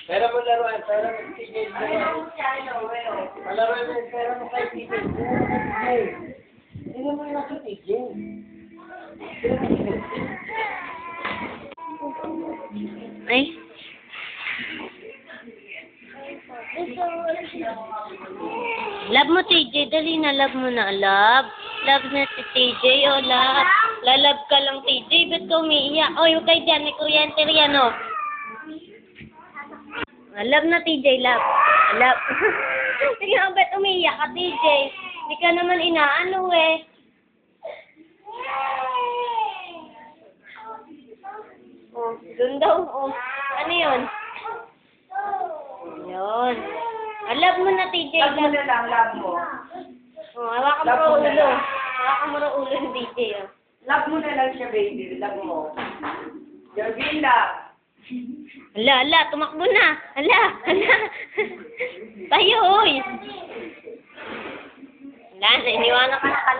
Pera mo laruan, pera mo TJ. Malaruan mo yung pera mo kay TJ. Hindi mo yung nasa TJ. Ay. Love mo, TJ. Dali na, love mo na. Love. Love na si TJ. O, love. Lalove ka lang, TJ. Ba't ka umiiyak? O, yung kay dyan. May kuryente riyan, o. Love na, TJ. Love. Love. Sige, ba't umiiyak ka, TJ? Hindi ka naman inaano, eh. Oh, dun daw. Oh, ano yun? Yun. Love mo na, TJ. Love mo na lang, love mo. Oh, hawakan mo raw ulo. Hawakan mo raw ulo ng TJ, oh. Love mo na lang siya, baby. Love mo. Jorvin, love. Hala, tumakbo na. Hala. Tayo, oy. Wala, iniwanan ka na.